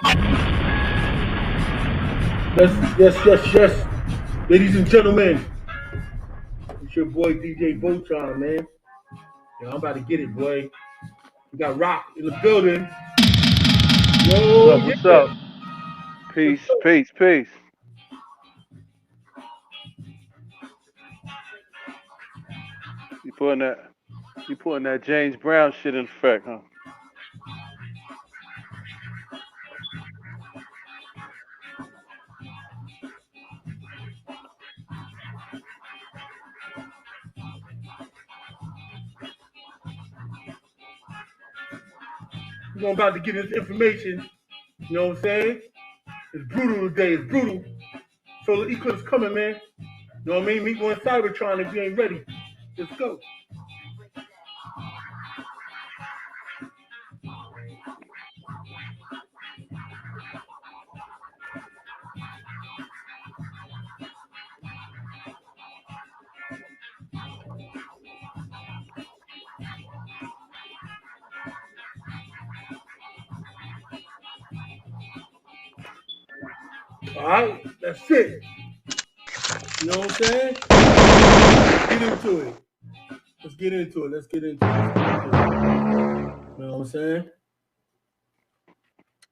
Yes. Ladies and gentlemen, it's your boy DJ Voltron, man. Yo, I'm about to get it, boy. We got Rock in the building. What's Yo, up? What's yeah. up? What's Peace, up? peace, peace. You putting that you putting that James Brown shit in effect, huh? We're about to get this information. You know what I'm saying? It's brutal today. It's brutal. Solar eclipse coming, man. You know what I mean? Meet one Cybertron if you ain't ready. Let's go. All right, that's it. You know what I'm saying? Get into it. Let's get into it. Let's get into it. Let's get into it. You know what I'm saying?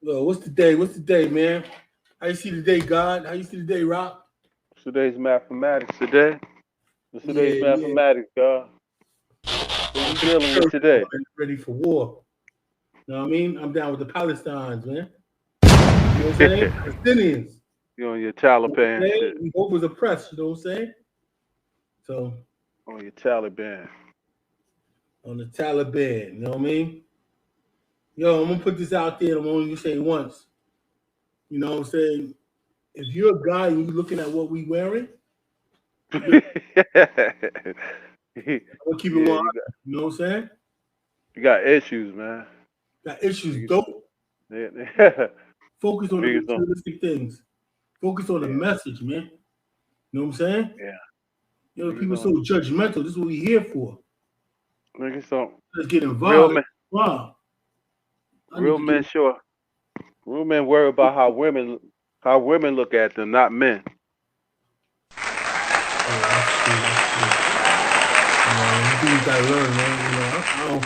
Well, what's the day? What's the day, man? How you see the day, God? How you see the day, Rock? Today's mathematics today. It's today's Yeah. mathematics, God. What we dealing with today? Ready for war. You know what I mean? I'm down with the Palestinians, man. You know what I'm saying? Palestinians. You on your You know what I'm Taliban saying? shit. We both was oppressed, you know what I'm saying? So On your Taliban. on the Taliban, you know what I mean? Yo, I'm gonna put this out there, I'm only gonna say it once. You know what I'm saying? If you're a guy and you're looking at what we wearing, you're yeah, gonna keep it 100. you got You know what I'm saying? you got issues, man. Got issues, Niggas, dope. yeah. Focus on the Niggas don't. materialistic things. Focus on the Yeah, message, man. You know what I'm saying? yeah. You know, Niggas people so don't. judgmental. This is what we here for. Niggas don't. Let's get Real involved. men. Wow. I need Real to get men sure. Real men worry about how women look at them, not men. yeah, that's true. That's true. You gotta learn, man.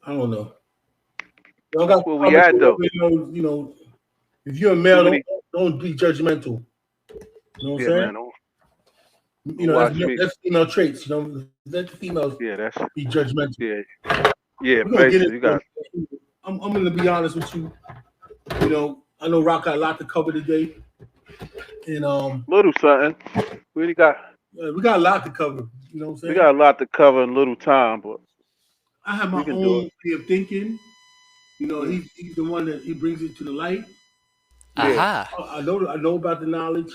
I don't know. Y'all That's got where we comments, at though. if you're a Too male, many. don't be judgmental. You know what I'm Yeah, saying? man. Don't You know, watch me. that's female traits. You know, let the females Yeah, that's be judgmental. yeah, yeah. We're gonna get Basically, you into got it. I'm gonna be honest with you. You know, I know Rock got a lot to cover today, and little something. We got we got a lot to cover. You know what I'm we saying? got a lot to cover in little time, but I have we my can do it. own way of thinking. You know, Mm. he's the one that he brings it to the light. You know, Yeah, Aha. I know about the knowledge.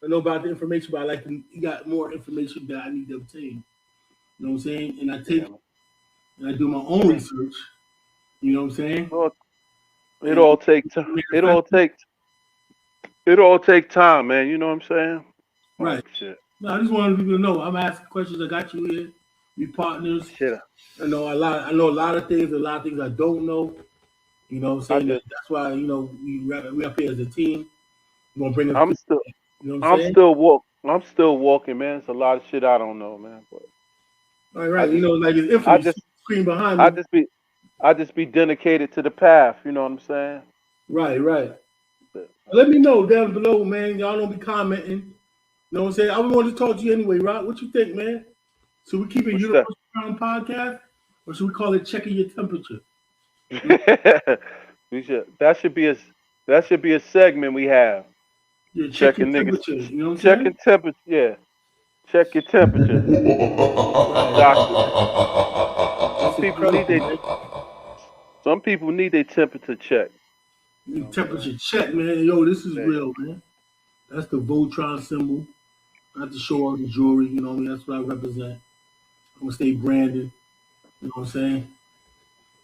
I know about the information, but I like to. He got more information that I need to obtain. You know what I'm saying? And I yeah, take man. and I do my own Yeah. research. You know what I'm saying? Well, it And all take time. It manifest all take it all take time, man. You know what I'm saying? right. Like shit, No, I just wanted people to know. I'm asking questions. I got you here. We partners. shit. I know a lot. I know a lot of things. A lot of things I don't know. You know what I'm I saying? just That's why we up here as a team. We're gonna bring us I'm through. still You know what I'm I'm saying? still walk I'm still walking, man. It's a lot of shit I don't know, man. But All I right. You just know, like it's I infamous just screen behind I me. just be I just be dedicated to the path. You know what I'm saying? Right. But, Let me know down below, man. Y'all don't be commenting. You know what I'm saying? I wanted to talk to you anyway, Rock. What you think, man? Should we keep it what's that? Universal Crown Podcast, or should we call it checking your temperature? Hmm? we should that should be a that should be a segment we have. Yeah, check your Checking niggas, temperature. You know what I'm checking saying? temperature. Yeah, check your temperature. Doctor. This Some is people crazy, need they man. some people need their temperature checked. You Your know what I'm saying? temperature check, man. Yo, this is There you real, man. That's the Voltron symbol. Not to show off the jewelry, you know what I mean? That's what I represent. I'm gonna stay branded, you know what I'm saying?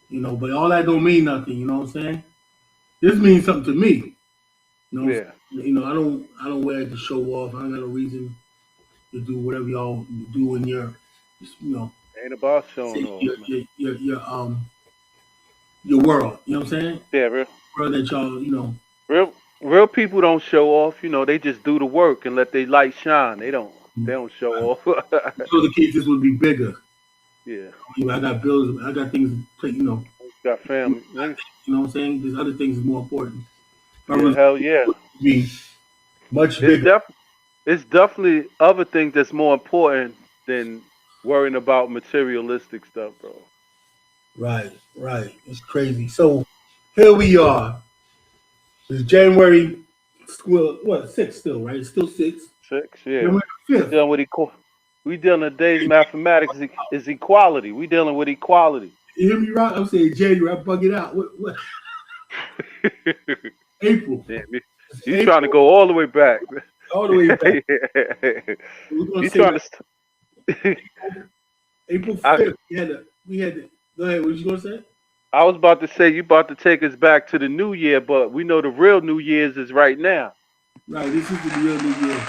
You know, but all that don't mean nothing, you know what I'm saying? This means something to me. You know go. what I'm Yeah, saying? You know, I don't wear it to show off. I don't got no reason to do whatever y'all do in your you know, ain't about showing say off, man. your world. You know what I'm saying? Yeah, real. world that y'all, Real people don't show off. They just do the work and let their light shine. They don't show off. so the cases would be bigger. Yeah, I got bills, I got things to play, got family. you know what I'm saying? There's other things more important. My Yeah, result hell yeah. would be much It's bigger. def it's definitely other things that's more important than worrying about materialistic stuff, bro. Right, right. It's crazy. So here we are. It's January, well, what, 6th still, right? It's still 6. Six, yeah. January We 5th. dealing with we dealing today's mathematics is equality. We dealing with equality. You hear me right? I'm saying January, I bug it out. What? April. Damn, you, It's you trying to April, go all the way back. all the way back. We're gonna You say trying like to April I 5th. We had go ahead, what you gonna say? I was about to say you about to take us back to the new year, but we know the real New Year's is right now. Right, this is the real New Year.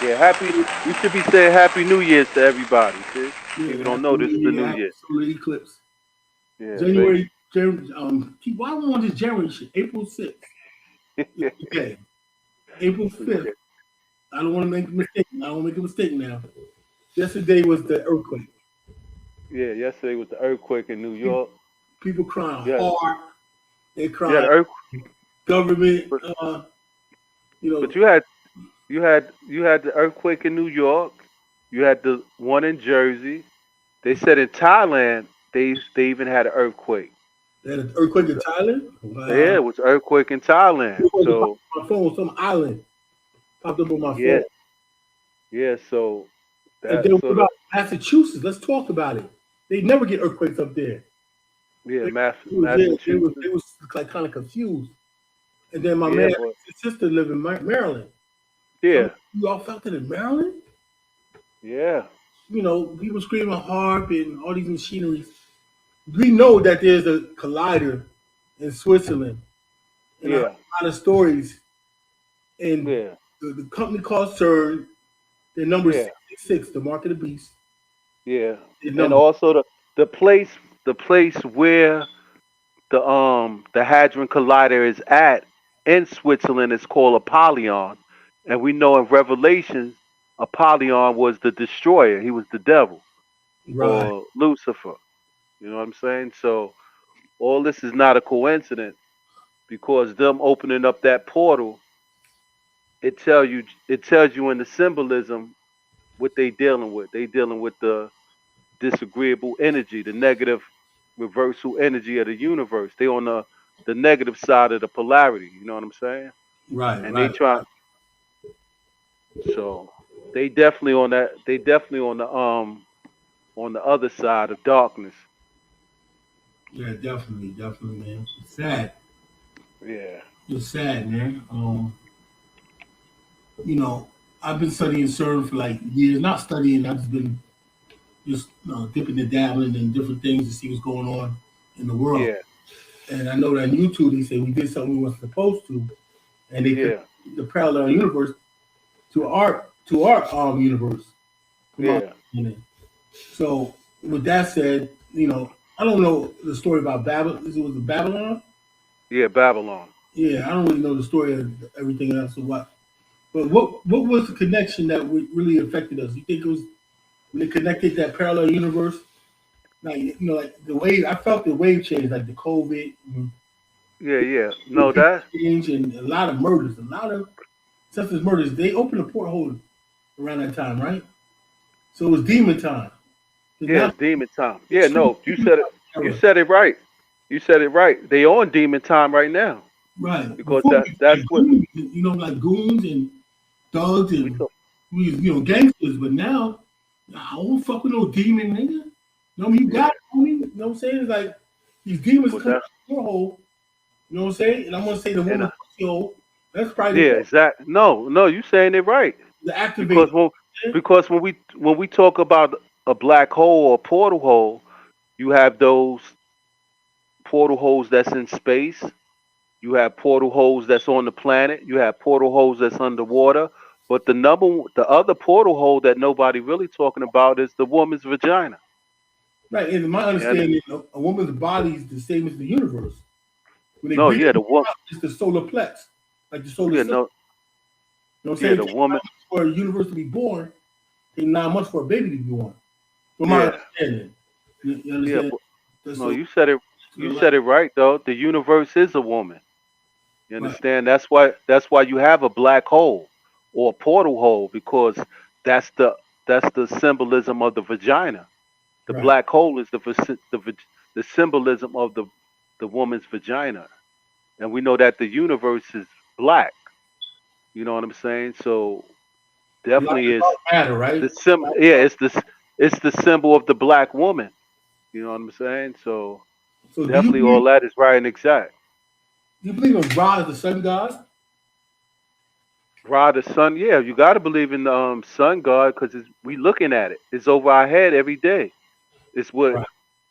Yeah, we should be saying Happy New Year's to everybody. See? Yeah, People don't happy know this New is the Year, New happy Year. solar eclipse. Yeah, baby. January, why do we want this January shit? April 6th. Okay. April 5th. Okay. I don't want to make a mistake. I don't make a mistake now. Yesterday was the earthquake. Yeah, yesterday was the earthquake in New People, York. people crying Yeah, hard. They yeah, the crying. earth. Government, But, you but know, you had the earthquake in New York. You had the one in Jersey. They said in Thailand they even had an earthquake. they had an earthquake in Thailand. Wow. Yeah, it was an earthquake in Thailand. It popped So up on my phone, some island popped up on my yeah, phone. yeah. So And that then what sort of about Massachusetts? Let's talk about it. They never get earthquakes up there. yeah, They, they Massachusetts. was like kind of confused. And then my Yeah, man, but his sister live in Maryland. Some of yeah, you all felt it in Maryland. yeah, People screaming harp and all these machineries. We know that there's a collider in Switzerland, and I heard yeah, a lot of stories. And yeah, the company called CERN, their number is yeah, 666, the mark of the beast. yeah. Their And number, also the place the place where the Hadron Collider is at in Switzerland is called Apollyon, and we know in Revelations Apollyon was the destroyer. He was the devil right, or Lucifer. You know what I'm saying? So all this is not a coincidence because them opening up that portal, it tells you in the symbolism what they dealing with. They dealing with the disagreeable energy, the negative reversal energy of the universe. They on the negative side of the polarity. You know what I'm saying? right, And they right. try. So they definitely on that. They definitely on the other side of darkness. Yeah, definitely, definitely, man. It's sad. Yeah. It's sad, man. You know, I've been studying CERN for like years. Not studying. I've just been dipping and dabbling in different things to see what's going on in the world. Yeah. And I know that on YouTube they say we did something we weren't supposed to, and they could Yeah. the parallel universe to our universe. From my Yeah. understanding. So with that said, I don't know the story about Babylon. It was Babylon. Yeah. Babylon. Yeah, I don't really know the story of everything else or what. But what was the connection that really affected us? You think it was when they connected that parallel universe? Like like the wave. I felt the wave change, like the COVID, Yeah. Yeah. the No, people that. change, and a lot of murders, a lot of senseless murders. They opened a porthole around that time, right? So it was demon time. 'Cause Yeah, now it's demon time. Yeah. it's so No, you said it. You era. said it right. You said it right. They on demon time right now Right. because Before we that's like what goons, like goons and thugs we and talk. gangsters, but now I won't fuck with no demon nigga. You Yeah. got it, homie. You know what I'm saying? It's like these demons But come out that of your hole. You know what I'm saying? And I'm gonna say the and woman pussy hole. That's probably yeah, exactly. No, no, you saying it right. the activator. Because when we talk about a black hole or portal hole, you have those portal holes that's in space. You have portal holes that's on the planet. You have portal holes that's underwater. But the other portal hole that nobody really talking about is the woman's vagina. Right. And in my And understanding, a woman's body is the same as the universe. When they No, bring yeah, the the moon woman. out, it's the solar plex, like the solar Yeah, system. no, You know what I'm yeah, saying? It the takes woman. 9 months for a universe to be born. Take 9 months for a baby to be born. From my Yeah, understanding. You yeah, understand? but That's no, so you said it. to You the light. said it right though. The universe is a woman. You Right, understand? That's why you have a black hole or a portal hole because that's the that's the symbolism of the vagina. The right. black hole is the symbolism of the woman's vagina, and we know that the universe is black. You know what I'm saying? So Light definitely is is dark matter, right? the sim. Yeah, it's the symbol of the black woman. You know what I'm saying? So So definitely all that is right and exact. do you believe in Ra as the sun god? Ra the sun, yeah, you got to believe in the sun god because we looking at it. It's over our head every day. It's what Right.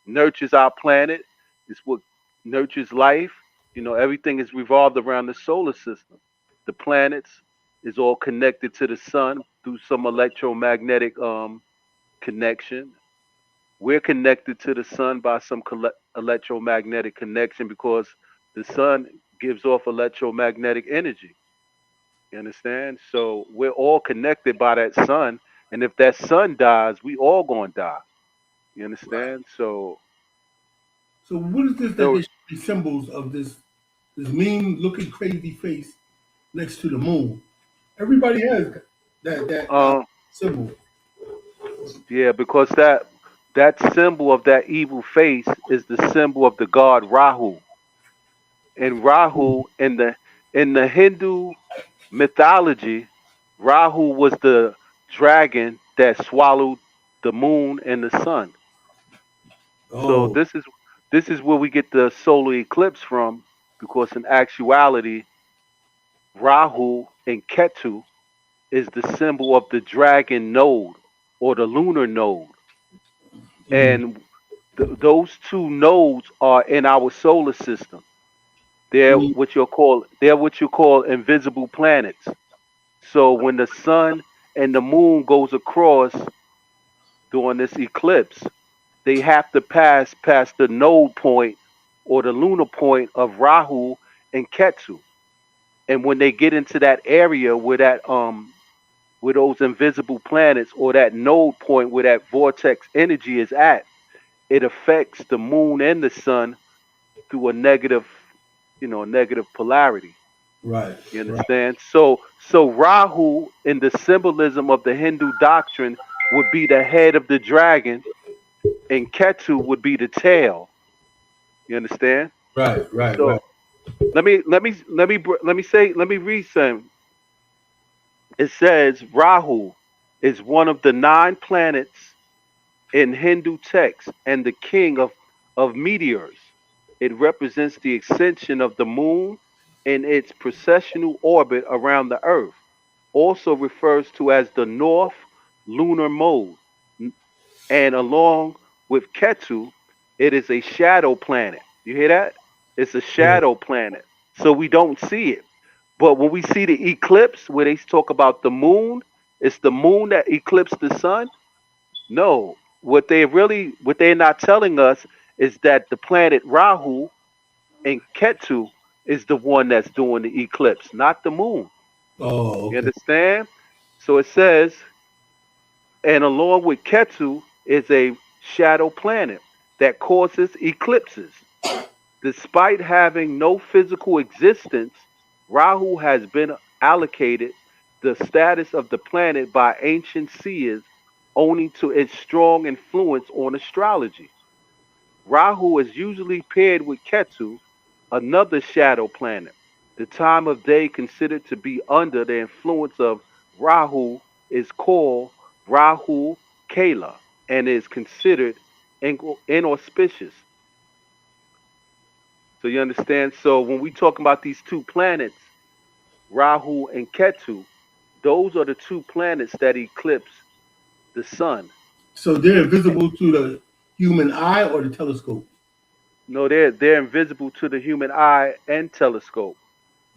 nurtures our planet. It's what nurtures life. You know, everything is revolved around the solar system. The planets is all connected to the sun through some electromagnetic connection. We're connected to the sun by some electromagnetic connection because the sun gives off electromagnetic energy. You understand? So we're all connected by that sun, and if that sun dies, we all gonna die. You Right. understand? So So what is this that no, they show these symbols of this mean looking crazy face next to the moon? Everybody has that um, symbol. yeah, because that symbol of that evil face is the symbol of the god Rahu, and Rahu in the Hindu mythology, Rahu was the dragon that swallowed the moon and the sun. So Oh, this is where we get the solar eclipse from, because in actuality, Rahu and Ketu is the symbol of the dragon node or the lunar node, mm, and those two nodes are in our solar system. mm, They're what you call invisible planets. So when the sun and the moon goes across during this eclipse, they have to pass past the node point or the lunar point of Rahu and Ketu. And when they get into that area where those invisible planets or that node point where that vortex energy is at, it affects the moon and the sun through a negative, negative polarity. right, You right. understand? So Rahu in the symbolism of the Hindu doctrine would be the head of the dragon and Ketu would be the tail. You understand? Right, right, right. So let me read some. It says Rahu is one of the 9 planets in Hindu texts and the king of meteors. It represents the ascension of the moon in its precessional orbit around the earth. Also refers to as the north lunar mode. And along with Ketu, it is a shadow planet. You hear that? It's a Yeah. shadow planet. So we don't see it. But when we see the eclipse where they talk about the moon, it's the moon that eclipsed the sun. No. What they're not telling us is that the planet Rahu and Ketu is the one that's doing the eclipse, not the moon. Oh, You okay. understand? So it says, and along with Ketu is a shadow planet that causes eclipses. Despite having no physical existence, Rahu has been allocated the status of the planet by ancient seers owing to its strong influence on astrology. Rahu is usually paired with Ketu, another shadow planet. The time of day considered to be under the influence of Rahu is called Rahu Kala and is considered inauspicious. So you understand? So when we talk about these two planets, Rahu and Ketu, those are the two planets that eclipse the sun. So they're invisible to the human eye or the telescope. No, they're invisible to the human eye and telescope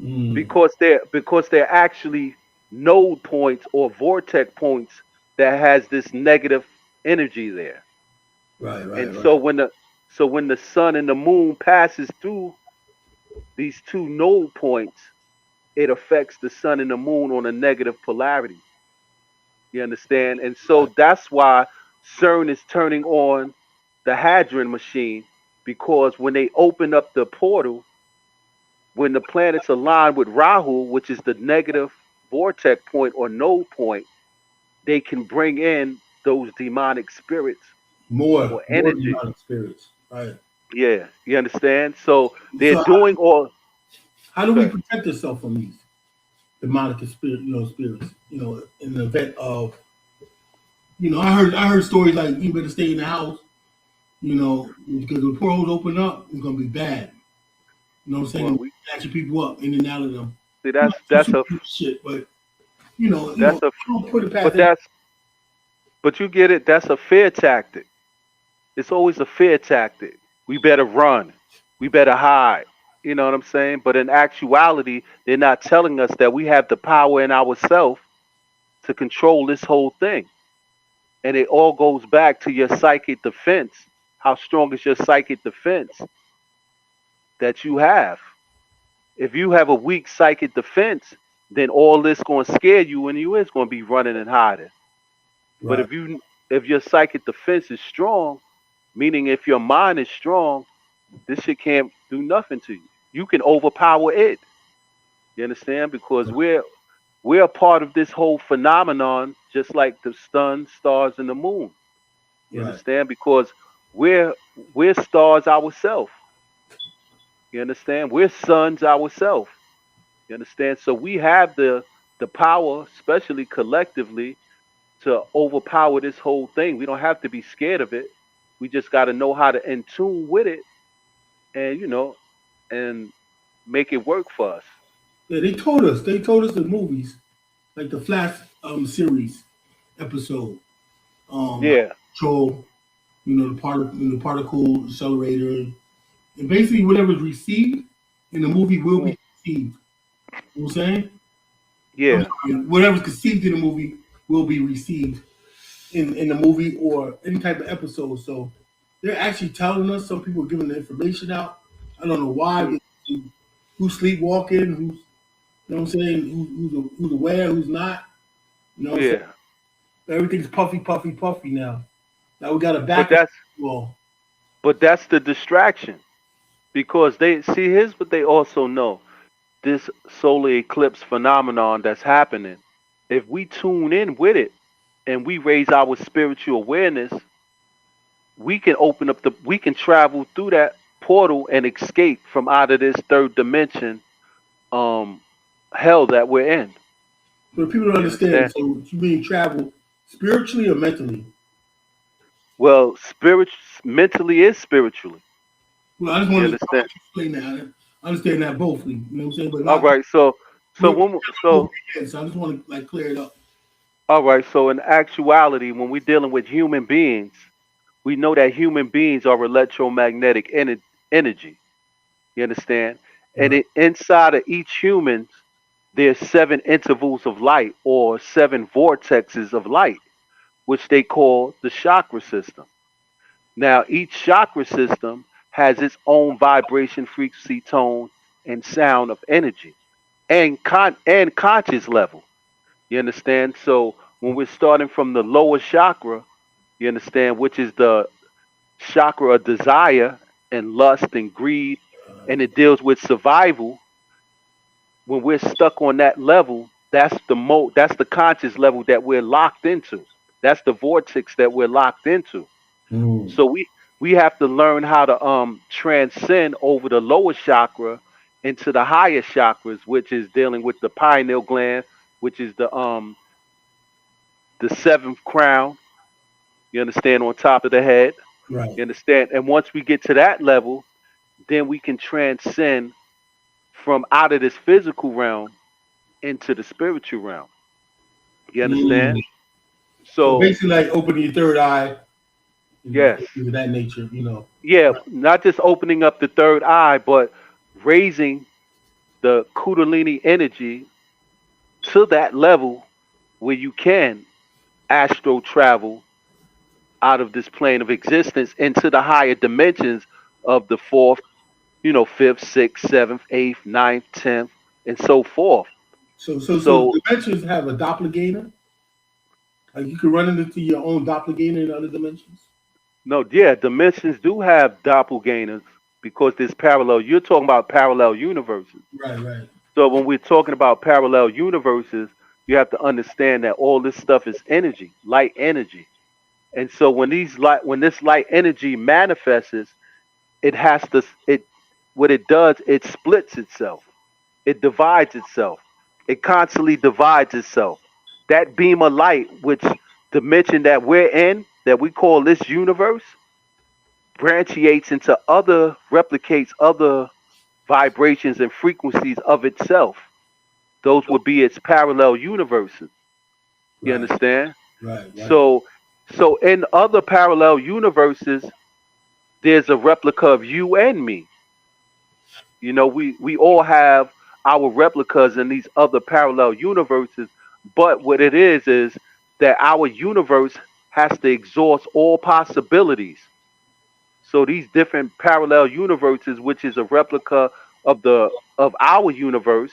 Mm, because they're actually node points or vortex points that has this negative energy there. right, right, And right. so when the sun and the moon passes through these two node points, it affects the sun and the moon on a negative polarity. You understand? And so Right. that's why CERN is turning on the Hadron machine, because when they open up the portal, when the planets align with Rahu, which is the negative vortex point or node point, they can bring in those demonic spirits or More energy. demonic spirits. Right. Yeah, you understand? So they're So doing all. how do we Okay. protect ourselves from these demonic spirit, spirits? In the event of, I heard stories like you better stay in the house. Because when portals open up, it's gonna be bad. You know what I'm Well, saying? we Catching people up in and out of them. see Some that's a super shit, but that's a I don't put it past but any. that's but you get it. That's a fear tactic. It's always a fear tactic. We better run. We better hide. You know what I'm saying? But in actuality, they're not telling us that we have the power in ourselves to control this whole thing. And it all goes back to your psychic defense. How strong is your psychic defense that you have? If you have a weak psychic defense, then all this going to scare you and you is going to be running and hiding. But Right, if your psychic defense is strong, meaning if your mind is strong, this shit can't do nothing to you. You can overpower it. You understand? Because we're a part of this whole phenomenon, just like the sun, stars, and the moon. You right, understand? Because we're stars ourselves. You understand? We're suns ourselves. You understand? So we have the power, especially collectively, to overpower this whole thing. We don't have to be scared of it. We just got to know how to in tune with it, and and make it work for us. yeah. They told us in movies like the Flash series episode, like Yeah. control, the particle accelerator, and basically whatever's received in the movie will Mm. be received. You know what I'm saying? I'm Yeah. sorry, whatever's conceived in the movie will be received in the movie or any type of episode. So they're actually telling us. Some people are giving the information out. I don't know Mm. why. Who's sleepwalking? What I'm saying? Who's aware? Who's not? You know what I'm saying? Yeah. Everything's puffy, puffy, puffy now. Now we got to But back it. that's Well, but that's the distraction, because they see, here's what they also know. This solar eclipse phenomenon that's happening. If we tune in with it and we raise our spiritual awareness, we can we can travel through that portal and escape from out of this third dimension um hell that we're in. but people don't You understand. understand? So you mean travel spiritually or mentally? Well, spirit mentally is spiritually. Well, I just You want to understand? explain that. I understand that both. You know what I'm saying? But a All lot of right. So people when over so their heads. So I just want to clear it up. all right. So in actuality, when we're dealing with human beings, we know that human beings are electromagnetic energy. You understand? And Right. inside of each human, there's seven intervals of light or seven vortexes of light, which they call the chakra system. Now, each chakra system has its own vibration, frequency, tone, and sound of energy and and conscious level. You understand? So when we're starting from the lower chakra, you understand, which is the chakra of desire and lust and greed, and it deals with survival. When we're stuck on that level, that's the conscious level that we're locked into. That's the vortex that we're locked into. Mm. So we have to learn how to transcend over the lower chakra into the higher chakras, which is dealing with the pineal gland, which is the seventh crown. You understand, on top of the head. Right. You understand, and once we get to that level, then we can transcend from out of this physical realm into the spiritual realm. You understand? Mm. So So basically, like opening your third eye and yes, things of that nature. yeah, Right. not just opening up the third eye, but raising the kundalini energy to that level where you can astro travel out of this plane of existence into the higher dimensions of the fourth. fifth, sixth, seventh, eighth, ninth, 10th, and so forth. So So dimensions have a doppelganger. Like you can run into your own doppelganger in other dimensions. no, yeah, dimensions do have doppelgangers because there's parallel. You're talking about parallel universes. Right, right, So when we're talking about parallel universes, you have to understand that all this stuff is energy, light energy. And so when this light energy manifests, it has to it what it does, it splits itself. It divides itself. It constantly divides itself. That beam of light, which dimension that we're in, that we call this universe, branchiates into other, replicates other vibrations and frequencies of itself. Those would be its parallel universes. You right, understand? right. So, so in other parallel universes, there's a replica of you and me. We all have our replicas in these other parallel universes, but what it is that our universe has to exhaust all possibilities. So these different parallel universes, which is a replica of our universe,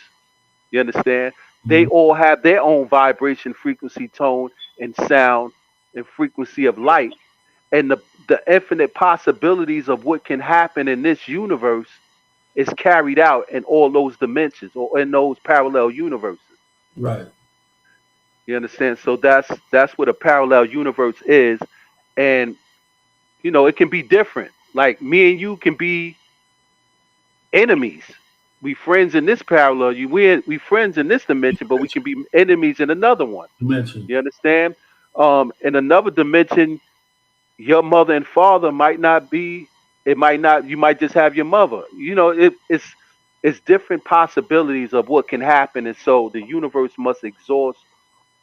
you understand? They Mhm. all have their own vibration, frequency, tone, and sound and frequency of light. And the infinite possibilities of what can happen in this universe is carried out in all those dimensions or in those parallel universes. Right, You understand? So that's what a parallel universe is. And it can be different. Like me and you can be enemies. We friends in this parallel. We friends in this dimension, but we can be enemies in another one. dimension. You understand? In another dimension, your mother and father might not be. It might not. You might just have your mother. It's different possibilities of what can happen, and so the universe must exhaust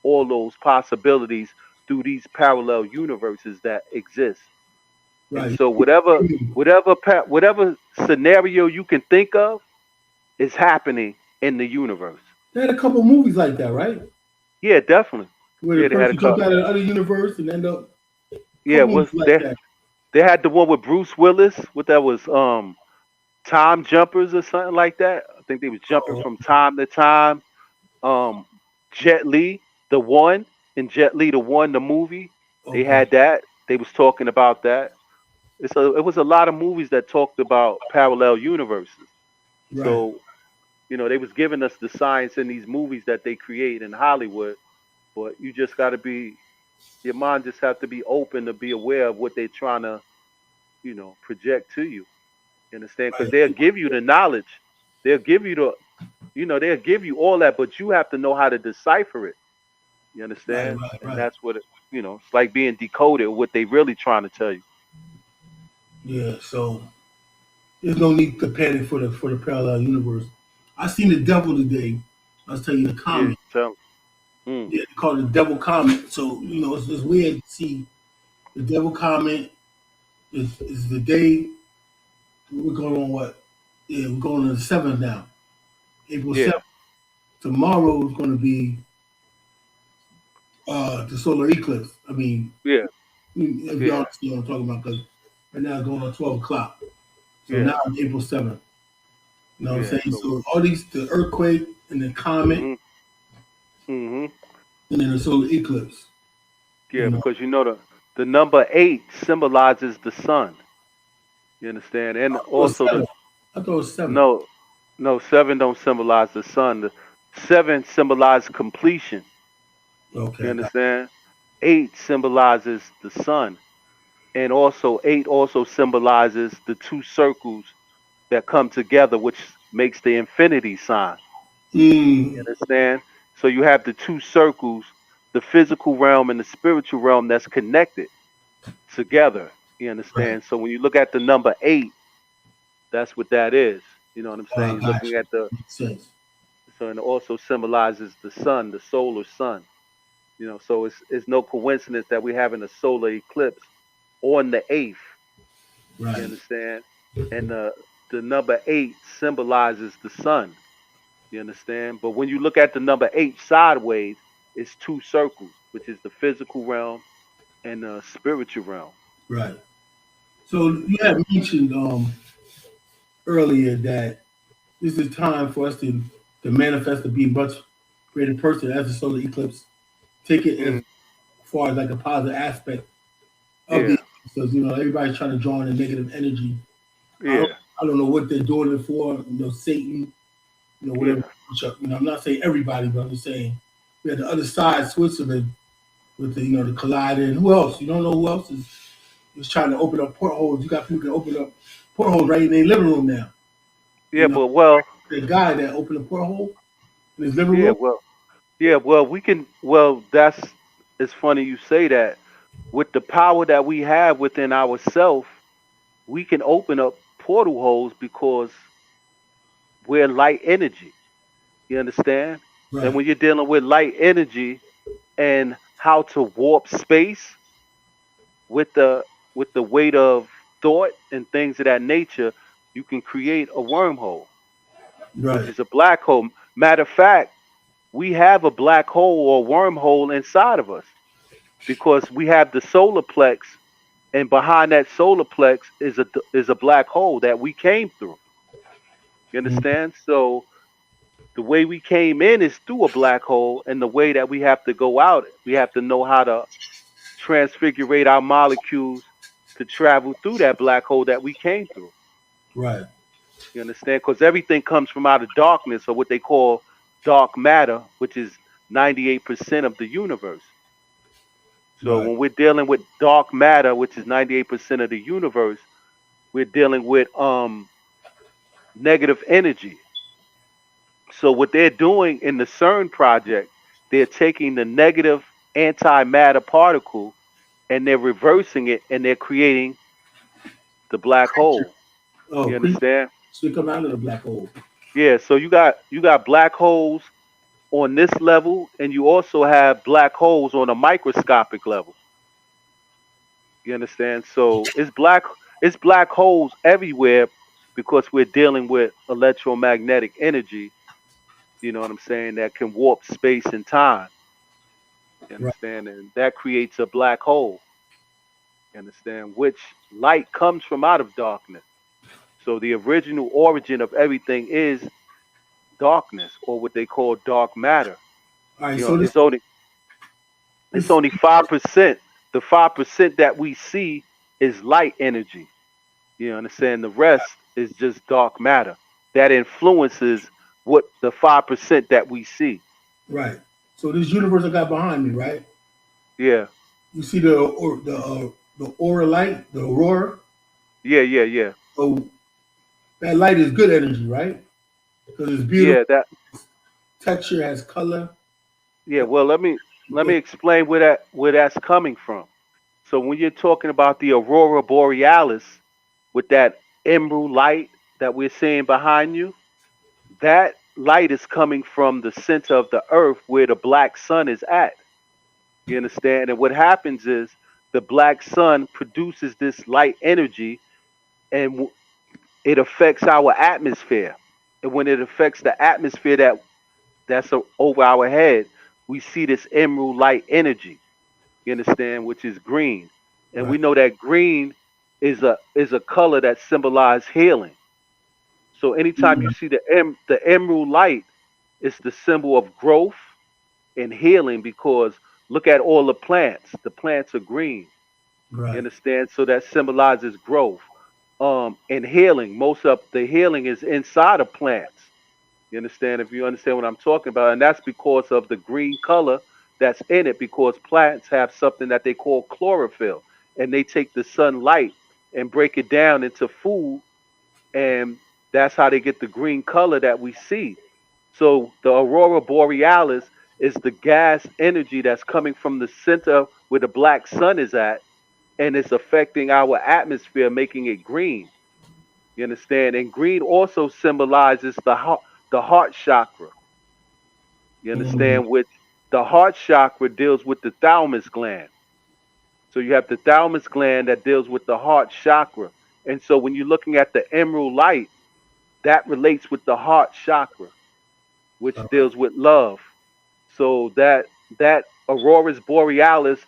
all those possibilities through these parallel universes that exist. And Right. so whatever scenario you can think of is happening in the universe. They had a couple movies like that, right? Yeah, definitely. Where the Yeah, they had a person jumped couple. out of the other universe and end up a Yeah, couple movies was like there? that. They had the one with Bruce Willis. What that was? Time jumpers or something like that. I think they was jumping Oh, from time to time. Um, Jet Li, the one, and Jet Li, the one, the movie. They okay. had that. They was talking about that. It was a lot of movies that talked about parallel universes. Right. So they was giving us the science in these movies that they create in Hollywood. But you just got to be your mind just have to be open to be aware of what they're trying to project to you. You understand? Because they'll Right. give you the knowledge. They'll give you they'll give you all that, but you have to know how to decipher it. You Right. understand? Right. And Right. that's it's like being decoded, what they really trying to tell you. Yeah. So there's no need to panic for the parallel universe. I seen the devil today. I was telling you the Yeah, comet. tell 'em. Yeah, they call it the devil comet. So it's weird to see the devil comet is the day we're going on what? Yeah, we're going on the seventh now. April Yeah, 7th. Tomorrow is going to be the solar eclipse. I mean, yeah, if y'all yeah, understand what I'm talking about, because right now it's going on 12 o'clock. So yeah, now it's April 7th. You know what I'm yeah. saying? So, So all these, the earthquake and the comet mhm, mhm. and then the solar eclipse. Yeah, You know, because the number 8 symbolizes the sun. You understand? And I thought it was also the 7. I thought it was 7. no, no, 7 don't symbolize the sun. The 7 symbolizes completion. You Okay, got understand? 8 symbolizes the sun, and also 8 also symbolizes the two circles that come together, which makes the infinity sign. it. You understand? So you have the two circles, the physical realm and the spiritual realm that's connected together. You Right. understand? So when you look at the number 8, that's what that is. You know what I'm Oh, I saying? You're got looking you. at the Makes sense. so and it also symbolizes the sun, the solar sun. So it's no coincidence that we're having a solar eclipse on the 8th. You Right. understand? And the number 8 symbolizes the sun. You understand? But when you look at the number 8 sideways, it's two circles, which is the physical realm and the spiritual realm. Right. So You you had understand? mentioned earlier that this is time for us to manifest to be a much greater person as the solar eclipse. Take it as Mm, far as like a positive aspect of the yeah, eclipse, because everybody's trying to draw in a negative energy. I don't yeah, I don't know what they're doing it for. Satan, whatever. yeah, I'm not saying everybody, but I'm just saying we had the other side, Switzerland, with the collider, and who else? You don't know who else is trying to open up portholes. You got people that open up portholes right in their living room now. You yeah. know, But well, the guy that opened a porthole in his living yeah, room. well, yeah, well. We can. Well, that's. It's funny you say that. With the power that we have within ourselves, we can open up portal holes because we're light energy. You understand? And Right, when you're dealing with light energy and how to warp space with the weight of thought and things of that nature, you can create a wormhole, which right. is a black hole. Matter of fact, we have a black hole or wormhole inside of us because we have the solar plex, and behind that solar plex is a black hole that we came through. You Mm, understand? So the way we came in is through a black hole, and the way that we have to go out, we have to know how to transfigurate our molecules to travel through that black hole that we came through. right, You understand? Because everything comes from out of darkness, or what they call dark matter, which is 98% of the universe. So right. when we're dealing with dark matter, which is 98% of the universe, we're dealing with negative energy. So what they're doing in the CERN project, they're taking the negative antimatter particle and they're reversing it and they're creating the black hole. Oh, You creep. understand? So you come out of the black hole. Yeah, so you got black holes on this level and you also have black holes on a microscopic level. You understand? So it's black holes everywhere because we're dealing with electromagnetic energy, you know what I'm saying, that can warp space and time. You Right. understand? And that creates a black hole. You understand? Which light comes from out of darkness. So the original origin of everything is darkness, or what they call dark matter. All right. You know, So it's only it's this only 5%. The 5% that we see is light energy. You understand? The rest is just dark matter that influences what the 5% that we see. right. So this universe I got behind me, right? Yeah, You see the aura light, the aurora. yeah, yeah, yeah, So that light is good energy, right? Because it's beautiful yeah. That texture, has color. yeah. Well, let me explain where that's coming from. So when you're talking about the aurora borealis with that emerald light that we're seeing behind you, that light is coming from the center of the earth where the black sun is at. You understand? And what happens is the black sun produces this light energy and it affects our atmosphere. And when it affects the atmosphere that's over our head, we see this emerald light energy. You understand? Which is green. And Right. we know that green is a color that symbolizes healing. So anytime you Mm, see the emerald light, it's the symbol of growth and healing because look at all the plants. The plants are green. You right. understand? So that symbolizes growth. And healing. Most of the healing is inside of plants. You understand? If you understand what I'm talking about, and that's because of the green color that's in it, because plants have something that they call chlorophyll, and they take the sunlight and break it down into food, and that's how they get the green color that we see. So the aurora borealis is the gas energy that's coming from the center where the black sun is at, and it's affecting our atmosphere, making it green. You understand? And green also symbolizes the heart chakra. You Mm, understand? Which the heart chakra deals with the thalamus gland. So you have the thalamus gland that deals with the heart chakra. And so when you're looking at the emerald light, that relates with the heart chakra, which all right. deals with love. So that auroras borealis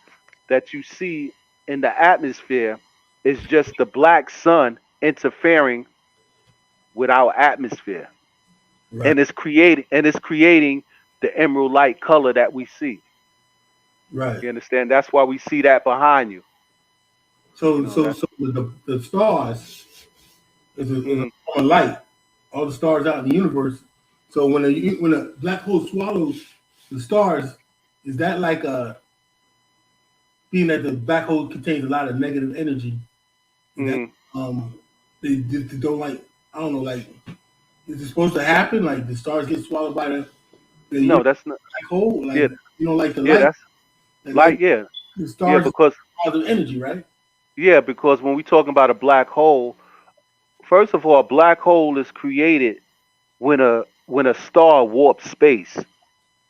that you see in the atmosphere is just the black sun interfering with our atmosphere, Right. and it's creating the emerald light color that we see. Right. You understand? That's why we see that behind you. You So know so that. so the stars is a Mm, form of light. All the stars out in the universe. So when a black hole swallows the stars, is that like a being that the black hole contains a lot of negative energy? Is that mm. um they don't like, I don't know, like, is it supposed to happen? Like the stars get swallowed by the No, universe that's not. black hole? Like Yeah, you don't like the yeah, light? that's The light, light. Yeah, the yeah, stars because are positive energy, right? when we talking about a black hole, first of all, a black hole is created when a star warps space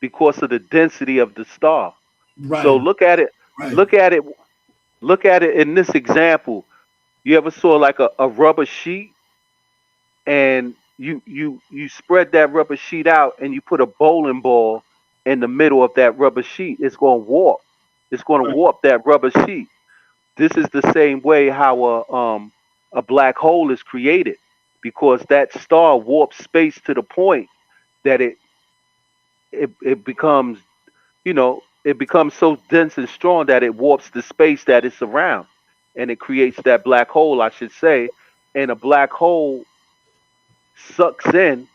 because of the density of the star. So Right, right, look at it, look at it in this example. You ever saw like a rubber sheet, and you spread that rubber sheet out and you put a bowling ball in the middle of that rubber sheet, it's going to warp. It's going to right, warp that rubber sheet. This is the same way how a black hole is created, because that star warps space to the point that it becomes, it becomes so dense and strong that it warps the space that it's around, and it creates that black hole, I should say. And a black hole sucks in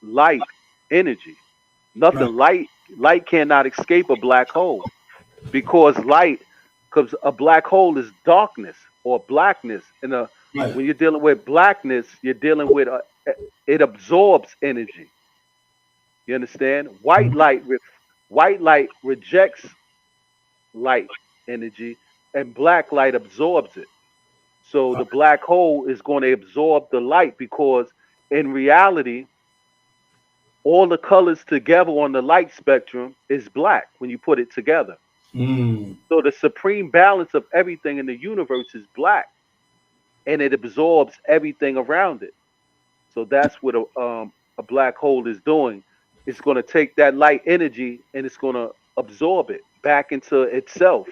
light energy. right, Nothing light cannot escape a black hole, because because a black hole is darkness or blackness. right. When you're dealing with blackness, you're dealing with it absorbs energy. You understand? White light rejects light energy, and black light absorbs it. So the black hole is going to absorb the light, because in reality, all the colors together on the light spectrum is black when you put it together. Mm, So the supreme balance of everything in the universe is black, and it absorbs everything around it. So that's what a black hole is doing. It's going to take that light energy and it's going to absorb it back into itself,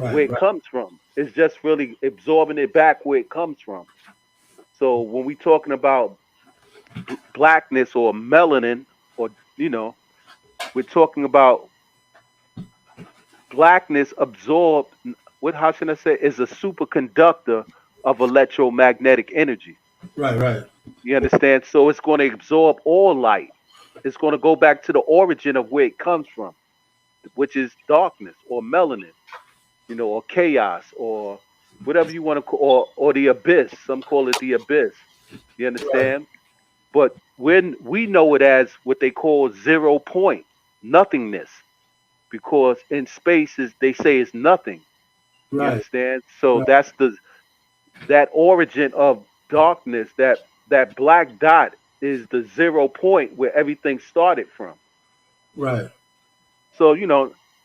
where right, it right, comes from. It's just really absorbing it back where it comes from. So when we talking about blackness or melanin, or you know, we're talking about blackness absorbed. What, how should I say? Is a superconductor of electromagnetic energy. right, right, You understand? So it's going to absorb all light. It's going to go back to the origin of where it comes from, which is darkness or melanin, or chaos, or whatever you want to call, or the abyss. Some call it the abyss. You right, understand? But when we know it as what they call 0 point, nothingness, because in space is, they say, is nothing. You right, understand? So right, that's that origin of darkness. That black dot is the 0 point where everything started from. right. So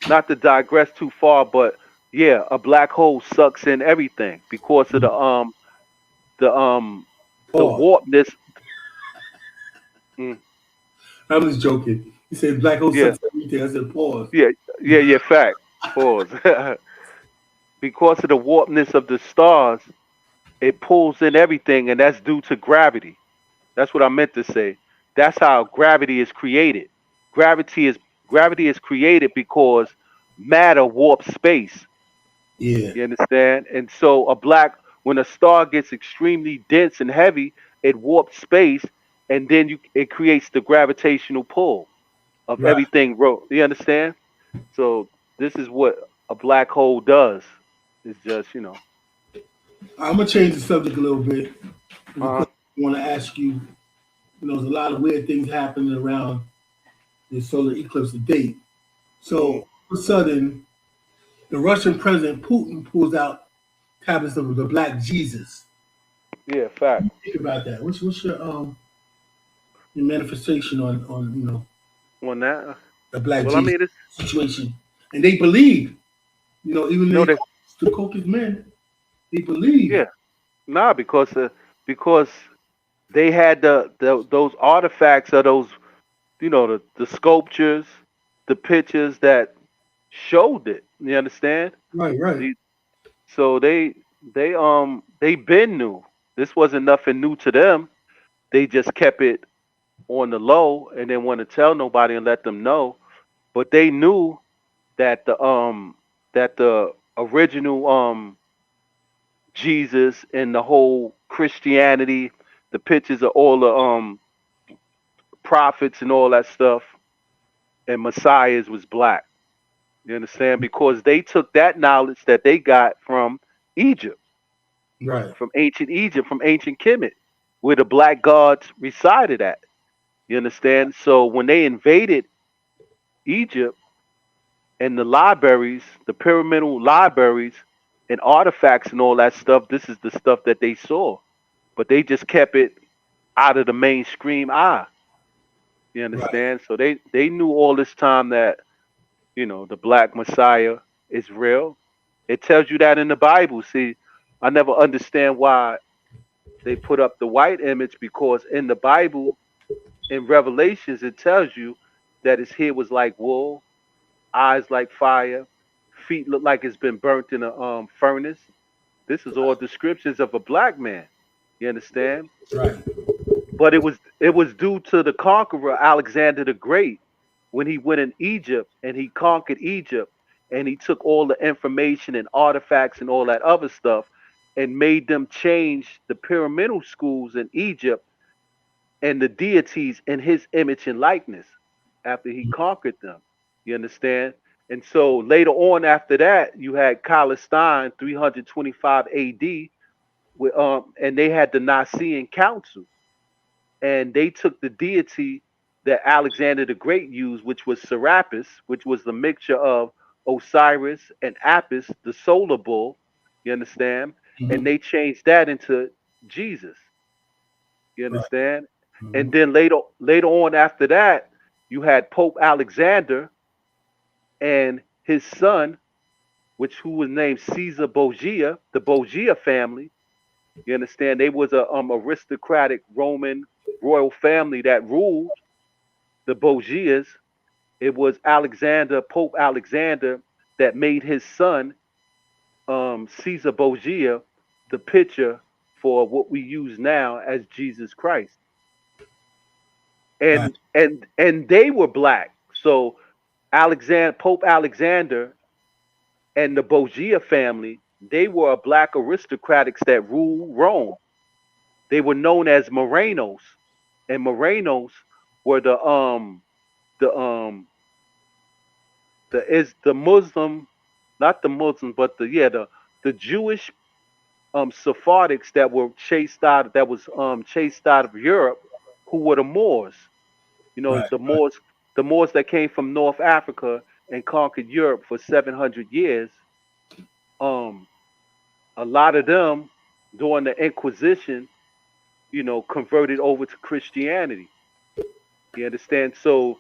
not to digress too far, but yeah, a black hole sucks in everything because of Mm. the um the Pause. warpness. Mm, I'm just joking. You said black hole yeah, sucks everything. I said pause. yeah, yeah. Fact. Pause. Because of the warpness of the stars, it pulls in everything, and that's due to gravity. That's what I meant to say. That's how gravity is created. Gravity is gravity is created because matter warps space. Yeah. You understand? And so when a star gets extremely dense and heavy, it warps space, and then it creates the gravitational pull of Right. everything. You understand? So this is what a black hole does. It's just I'm gonna change the subject a little bit. There's a uh question I want to ask you. There's a lot of weird things happening around the solar eclipse of date. So mm, all of a sudden, the Russian President Putin pulls out tablets of the Black Jesus. yeah, fact Think about that. What's your manifestation on on that. the Black Well, I Jesus mean, it's situation? And they believe, even no, they they the Caucasus men, they believe. yeah, nah, because they had those artifacts, of those, the sculptures, the pictures that showed it. You understand? Right, right, The, so they been new. This wasn't nothing new to them. They just kept it on the low and didn't want to tell nobody and let them know. But they knew that the original Jesus and the whole Christianity, the pictures of all the prophets and all that stuff and messiahs was black. You understand? Because they took that knowledge that they got from Egypt, Right. from ancient Egypt, from ancient Kemet, where the black gods resided at. You understand? So when they invaded Egypt and the libraries, the pyramidal libraries and artifacts and all that stuff, this is the stuff that they saw. But they just kept it out of the mainstream eye. You Right. understand? So they knew all this time that, the black messiah is real. It tells you that in the Bible. See, I never understand why they put up the white image, because in the Bible, in Revelations, it tells you that his hair was like wool, eyes like fire, feet look like it's been burnt in a furnace. This is all descriptions of a black man. You understand? Right. But it was due to the conqueror Alexander the Great, when he went in Egypt and he conquered Egypt, and he took all the information and artifacts and all that other stuff and made them change the pyramidal schools in Egypt and the deities in his image and likeness after he conquered them. You understand? And so later on after that, you had Palestine 325 AD, and they had the Nicene Council, and they took the deity that Alexander the Great used, which was Serapis, which was the mixture of Osiris and Apis, the solar bull. You understand? And Hmm. they changed that into Jesus. You Right. understand? Hmm. And then later on after that, you had Pope Alexander and his son, which who was named Caesar Borgia, the Borgia family. You understand? They was a aristocratic Roman royal family that ruled the Borgias. It was Alexander, Pope Alexander, that made his son, Caesar Borgia, the picture for what we use now as Jesus Christ. Right. And they were black. So Pope Alexander and the Borgia family, they were black aristocrats that ruled Rome. They were known as Morenos, and Morenos were the Muslim, not the Muslim, but the Jewish Sephardics that was chased out of Europe, who were the Moors. Right. The Moors that came from North Africa and conquered Europe for 700 years. Um, a lot of them during the Inquisition, converted over to Christianity. You understand? So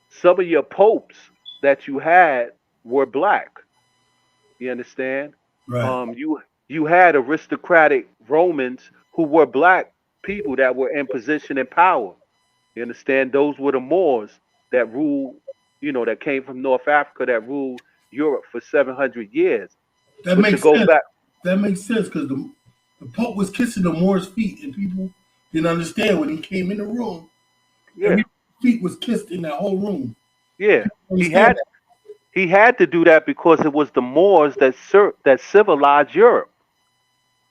some of your popes that you had were black. You understand? Right. You had aristocratic Romans who were black people that were in position and power. You understand? Those were the Moors that ruled, that came from North Africa, that ruled Europe for 700 years. That But to makes go sense. back, That makes sense because the Pope was kissing the Moor's feet, and people didn't understand when he came in the room. yeah, Every feet was kissed in that whole room. yeah, he Understand had that? he had to do that because it was the Moors that civilized Europe.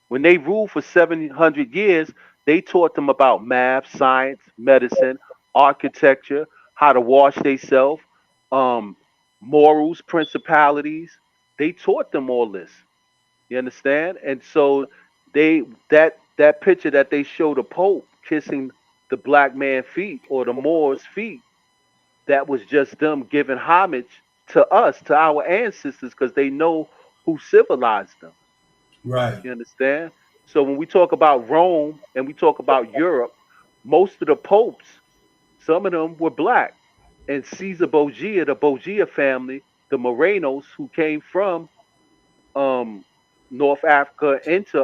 When they ruled for 700 years, they taught them about math, science, medicine, architecture, how to wash themselves, um, morals, principalities. They taught them all this. You understand? And so they that picture that they show the Pope kissing the black man feet or the Moor's feet, that was just them giving homage to us, to our ancestors, because they know who civilized them. Right. You understand? So when we talk about Rome and we talk about Europe, most of the popes, some of them were black. And Caesar Borgia, the Borgia family, the Morenos who came from um, North Africa into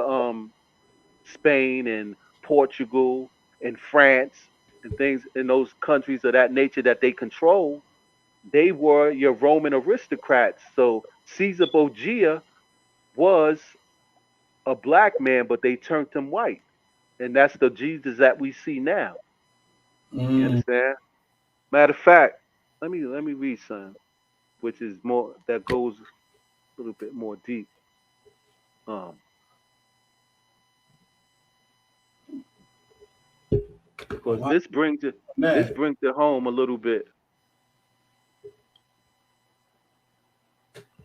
Spain and Portugal and France and things in those countries of that nature that they control, they were your Roman aristocrats. So Caesar Borgia was a black man, but they turned him white. and that's the Jesus that we see now. You Mm. understand? Matter of fact, let me read something, which is more that goes a little bit more deep. Um, because Why this mad? brings it home a little bit.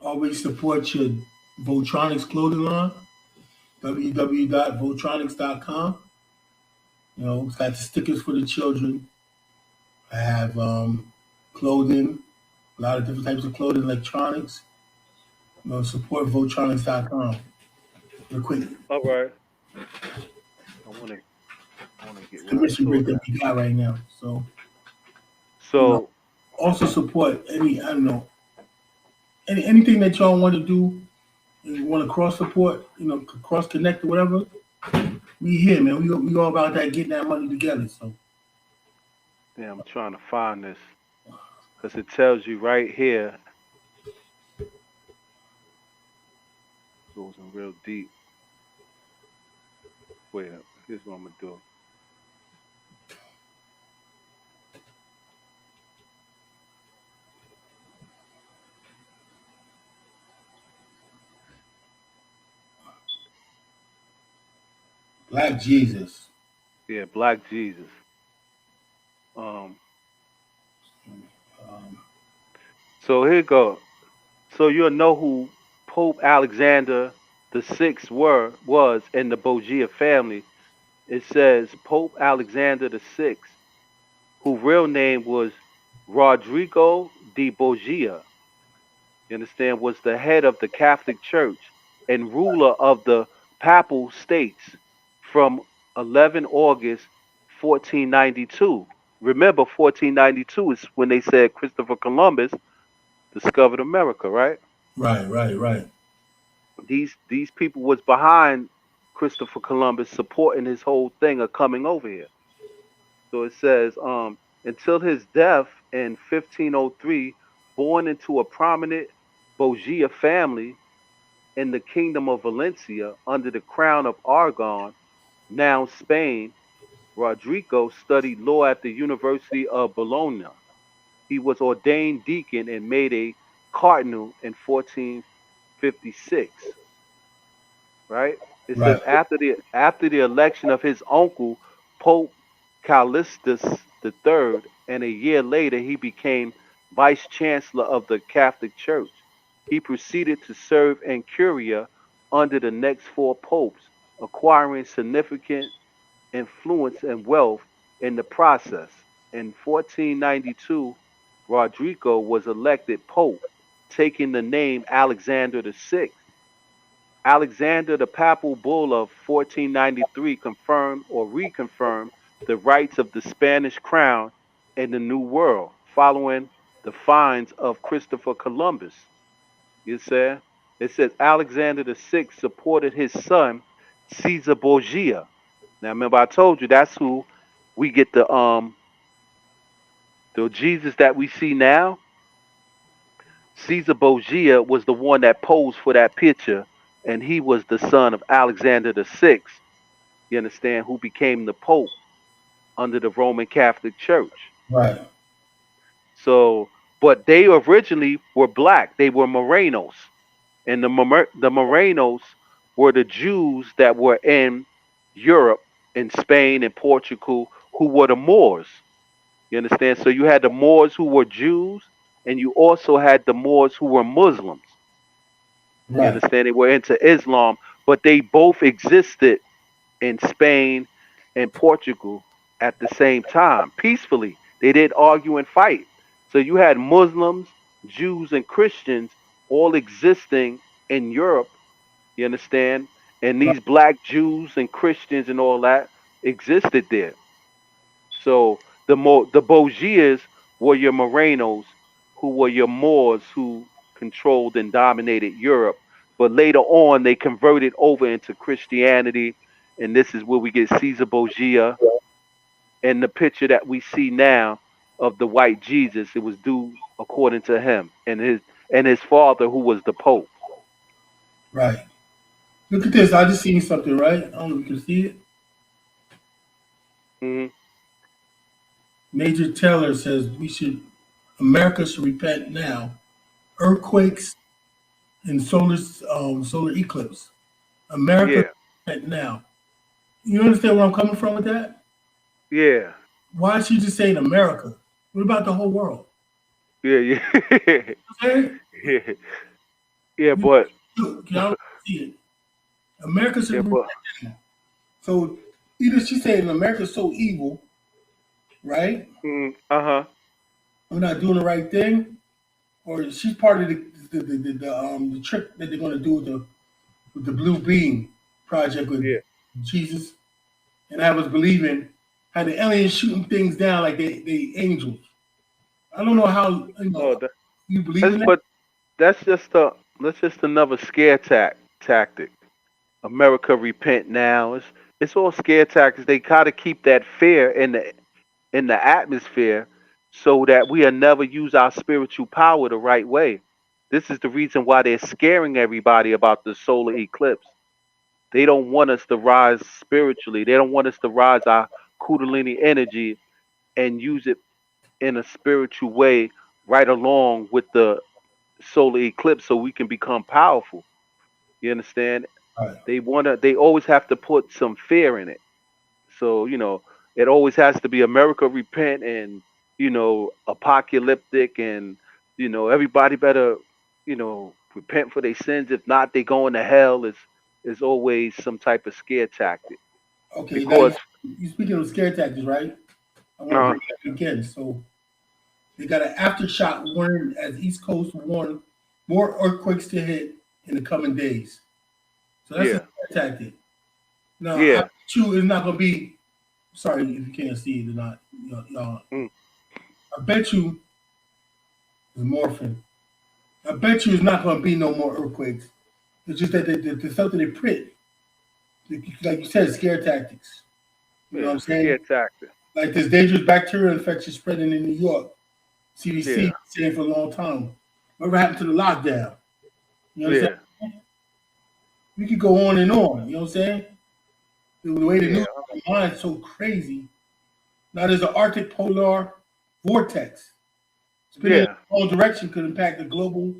Always support your Voltronics clothing line, www.voltronics.com. You know, it's got the stickers for the children. I have clothing, a lot of different types of clothing, electronics. You know, support Voltronics.com. Real quick, All right, I wanna get it's the where I mission saw break that that. we got right now. So, you know, So also support any, I don't know, anything that y'all want to do and you want to cross support, you know, cross connect or whatever. We here, man. We all about that getting that money together. So, yeah, I'm trying to find this because it tells you right here. Goes in real deep. Wait, here's what I'm gonna do. Black Jesus. Yeah, Black Jesus. Um, Um, so here you go. So you'll know who Pope Alexander the Sixth was in the Borgia family. It says Pope Alexander the Sixth, whose real name was Rodrigo de Borgia, you understand, was the head of the Catholic Church and ruler of the Papal States from 11 August 1492. Remember, 1492 is when they said Christopher Columbus discovered America, right? right. These people was behind Christopher Columbus supporting his whole thing of coming over here. So it says, until his death in 1503, born into a prominent Borgia family in the kingdom of Valencia under the crown of Aragon, now Spain, Rodrigo studied law at the University of Bologna. He was ordained deacon and made a cardinal in 1456. Right? It Right, says after the election of his uncle Pope Callistus III, and a year later he became vice chancellor of the Catholic Church. He proceeded to serve in curia under the next four popes, acquiring significant influence and wealth in the process. In 1492, Rodrigo was elected pope, taking the name Alexander VI. Alexander, the papal bull of 1493, confirmed or reconfirmed the rights of the Spanish crown in the New World following the finds of Christopher Columbus. You see? It says Alexander the Sixth supported his son Caesar Borgia. Now remember I told you that's who we get the Jesus that we see now. Caesar Borgia was the one that posed for that picture, and he was the son of Alexander the Sixth. You understand? Who became the Pope under the Roman Catholic Church. right, So, but they originally were black. They were Morenos, and the Morenos were the Jews that were in Europe, in Spain, and Portugal, who were the Moors. You understand? So you had the Moors who were Jews, and you also had the Moors who were Muslims. You right, understand? They were into Islam, but they both existed in Spain and Portugal at the same time, peacefully. They didn't argue and fight. So you had Muslims, Jews, and Christians all existing in Europe, you understand? And right, these black Jews and Christians and all that existed there. So the Bogiers were your Morenos, who were your Moors who controlled and dominated Europe. But later on, they converted over into Christianity, and this is where we get Caesar Borgia and the picture that we see now of the white Jesus. It was due according to him and his father, who was the Pope. right. Look at this. I just seen something, right? I don't know if you can see it. Hmm. Major Taylor says America should repent now. Earthquakes and solar eclipse. America Yeah. repent now. You understand where I'm coming from with that? Yeah. Why is she just saying America? What about the whole world? Yeah. Yeah. Okay? Yeah. Yeah. You But. y'all see it. America should Yeah. repent But. now. So either she's saying America's so evil, right? Uh huh. We're not doing the right thing, or she's part of the trick that they're going to do with the Blue Beam project with Yeah. Jesus, and I was believing how the aliens shooting things down like they angels. I don't know how Oh, you believe that's in that. but that's just another scare tactic. America repent now. It's all scare tactics. They gotta keep that fear in the atmosphere so that we'll never use our spiritual power the right way. This is the reason why they're scaring everybody about the solar eclipse. They don't want us to rise spiritually. They don't want us to rise our kundalini energy and use it in a spiritual way right along with the solar eclipse so we can become powerful. You understand? Right. They always have to put some fear in it. So, it always has to be America repent and, apocalyptic and, everybody better, repent for their sins. If not, they going to hell is always some type of scare tactic. Okay, now Because you speaking of scare tactics, right? I want to uh bring that up again. So they got an aftershock warning as East Coast warn more earthquakes to hit in the coming days. So that's a yeah, scare tactic. Now, I yeah, bet you it's not going to be. Sorry if you can't see it or not, y'all. mm, I bet you it's morphing. I bet you it's not going to be no more earthquakes. It's just that the stuff that they print, like you said, scare tactics. You know what yeah, I'm scare saying? tactic. Like this dangerous bacterial infection spreading in New York. CDC Yeah, saying for a long time. Whatever happened to the lockdown? You understand? yeah, We could go on and on. You know what I'm saying? The way the yeah, news mind's so crazy. Now there's an Arctic polar vortex. Spinning in yeah. the wrong direction could impact the global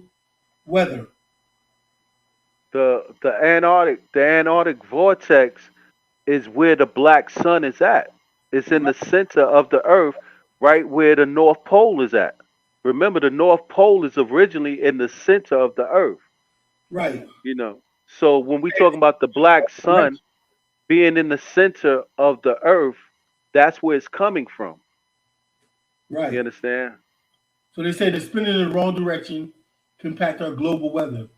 weather. The Antarctic vortex is where the black sun is at. It's in Right. the center of the earth, right where the North Pole is at. Remember, the North Pole is originally in the center of the earth, Right. So when we talk about the black sun being in the center of the earth, that's where it's coming from. You Right. understand? So they say the spinning in the wrong direction can impact our global weather.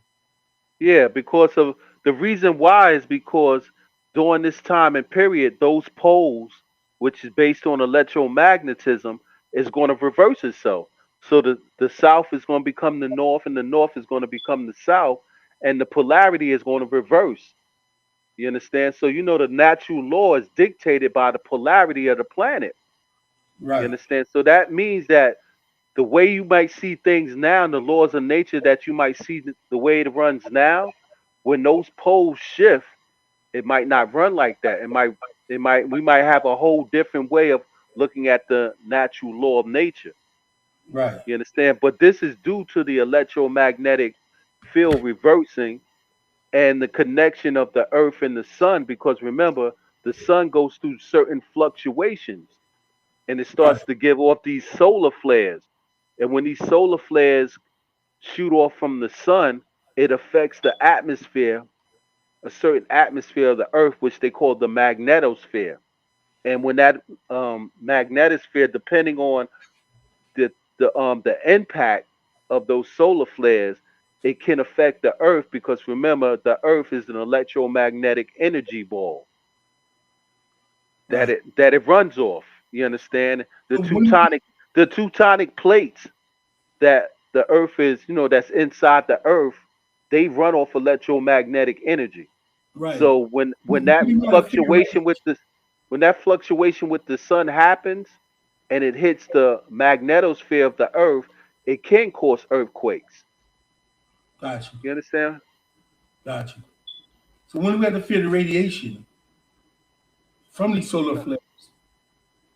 Yeah, because of the reason why is because during this time and period, those poles, which is based on electromagnetism, is going to reverse itself. So the south is going to become the north, and the north is going to become the south, and the polarity is going to reverse. You understand? So the natural law is dictated by the polarity of the planet. You Right. understand? So that means that the way you might see things now, and the laws of nature that you might see the way it runs now, when those poles shift, it might not run like that. We might have a whole different way of looking at the natural law of nature. Right. You understand? But this is due to the electromagnetic field reversing and the connection of the earth and the sun, because remember, the sun goes through certain fluctuations and it Right. starts to give off these solar flares. And when these solar flares shoot off from the sun, it affects the atmosphere, a certain atmosphere of the earth, which they call the magnetosphere. And when that magnetosphere, depending on the impact of those solar flares, it can affect the earth because remember, the earth is an electromagnetic energy ball Right. that it runs off. You understand? The So when, tectonic plates that the earth is, that's inside the earth, they run off electromagnetic energy. right. So when When that you want to figure fluctuation with the sun happens and it hits the magnetosphere of the earth, it can cause earthquakes. got you. You understand? Got you. So when we have to fear the radiation from these solar No. flares,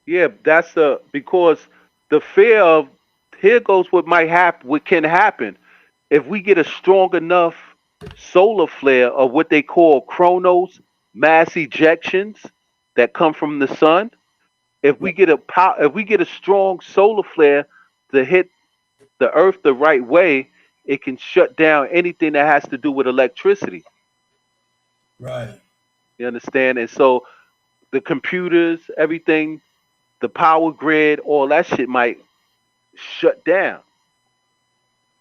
Yeah, that's the because the fear of here goes what might happen, what can happen if we get a strong enough solar flare of what they call chronos mass ejections that come from the sun. If we get a strong solar flare to hit the Earth the right way, it can shut down anything that has to do with electricity. Right. You understand? And so the computers, everything, the power grid, all that shit might shut down,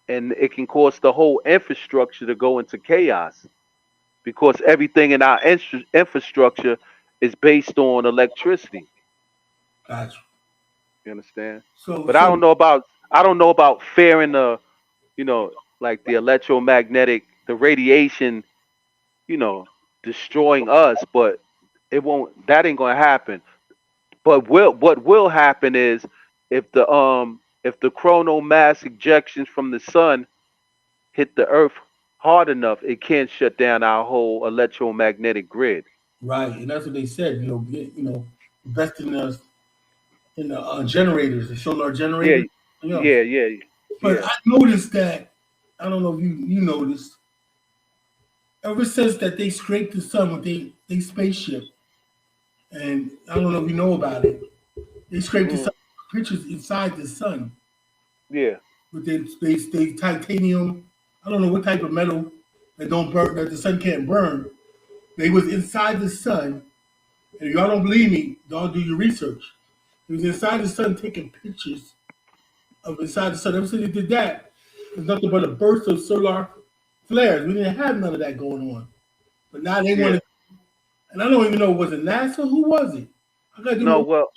and it can cause the whole infrastructure to go into chaos because everything in our infrastructure is based on electricity. Gotcha. You understand? So But so I don't know about fearing the you know like the electromagnetic, the radiation, you know, destroying us, but it won't. That ain't gonna happen. But what will happen is if the chrono mass ejections from the sun hit the earth hard enough, it can shut down our whole electromagnetic grid. right, and that's what they said. Invest in the generators, the solar Yeah, generators, everything else. yeah, But yeah. I noticed that I don't know if you noticed. Ever since that they scraped the sun with they spaceship, and I don't know if you know about it. They scraped the Mm, sun pictures inside the sun yeah. with their space, they titanium. I don't know what type of metal that don't burn that the sun can't burn. They was inside the sun, and if y'all don't believe me, y'all do your research. It was inside the sun taking pictures of inside the sun. Ever since they did that, there's nothing but a burst of solar flares. We didn't have none of that going on. But now they want Yeah. to, and I don't even know, was it NASA? Who was it? I got to do No, more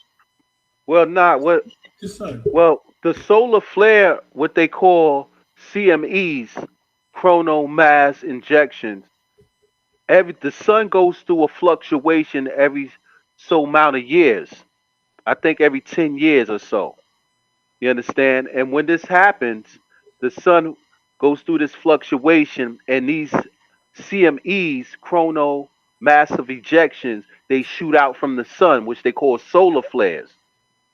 well, not what. the sun. Well, the solar flare, what they call CMEs, chrono mass injections. The sun goes through a fluctuation every so amount of years. I think every 10 years or so. You understand? And when this happens, the sun goes through this fluctuation, and these CMEs, chrono massive ejections, they shoot out from the sun, which they call solar flares.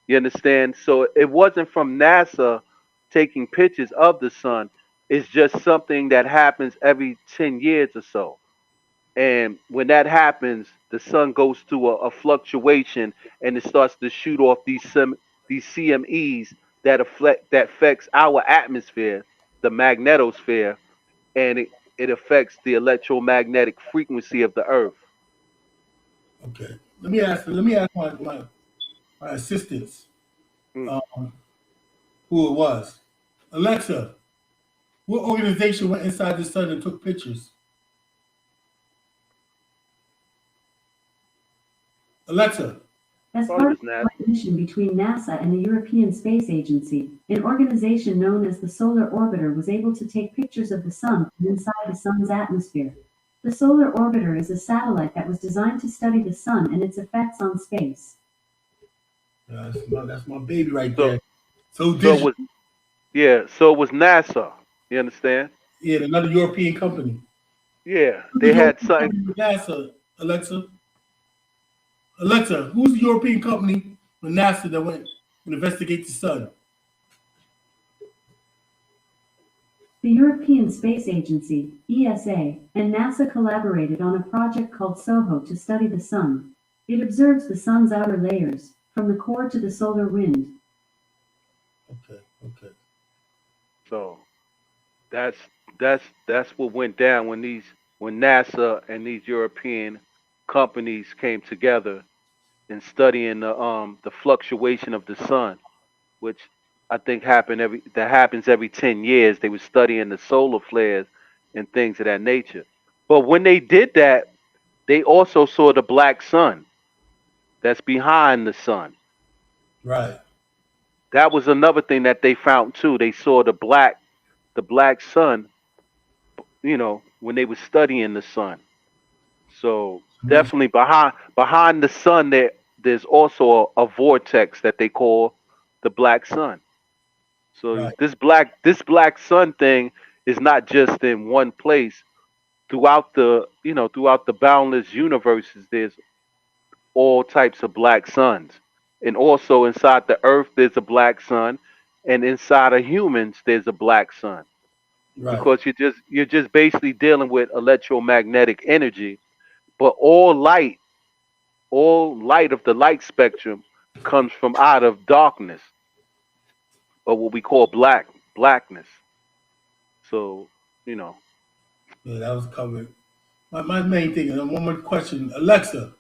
You understand? So it wasn't from NASA taking pictures of the sun. It's just something that happens every 10 years or so. And when that happens, the sun goes through a fluctuation, and it starts to shoot off these CMEs that affects our atmosphere, the magnetosphere, and it affects the electromagnetic frequency of the earth. Okay. Let me ask my assistants Mm. um, who it was. Alexa, what organization went inside the sun and took pictures? Alexa, As Probably part of was a NASA. joint mission between NASA and the European Space Agency, an organization known as the Solar Orbiter was able to take pictures of the Sun from inside the Sun's atmosphere. The Solar Orbiter is a satellite that was designed to study the Sun and its effects on space. that's my baby right So there. So so did it you? was yeah. So it was NASA. You understand? Yeah, another European company. Yeah, Who's the they had European something. company with NASA? Alexa, who's the European company with NASA that went and investigate the sun? The European Space Agency (ESA) and NASA collaborated on a project called SOHO to study the Sun. It observes the Sun's outer layers, from the core to the solar wind. Okay, okay. So that's that's what went down when NASA and these European companies came together in studying the fluctuation of the sun, which I think happens every 10 years. They were studying the solar flares and things of that nature. But when they did that, they also saw the black sun that's behind the sun. Right. That was another thing that they found too. They saw the black sun, when they were studying the sun. So Nice. definitely behind the sun there's also a vortex that they call the black sun. So Right. this black sun thing is not just in one place. Throughout the boundless universes, there's all types of black suns. And also inside the earth there's a black sun, and inside of humans there's a black sun. Right. Because you're just basically dealing with electromagnetic energy, but all light of the light spectrum comes from out of darkness, or what we call blackness. So, you know, Yeah, that was covered. My main thing, and one more question. Alexa,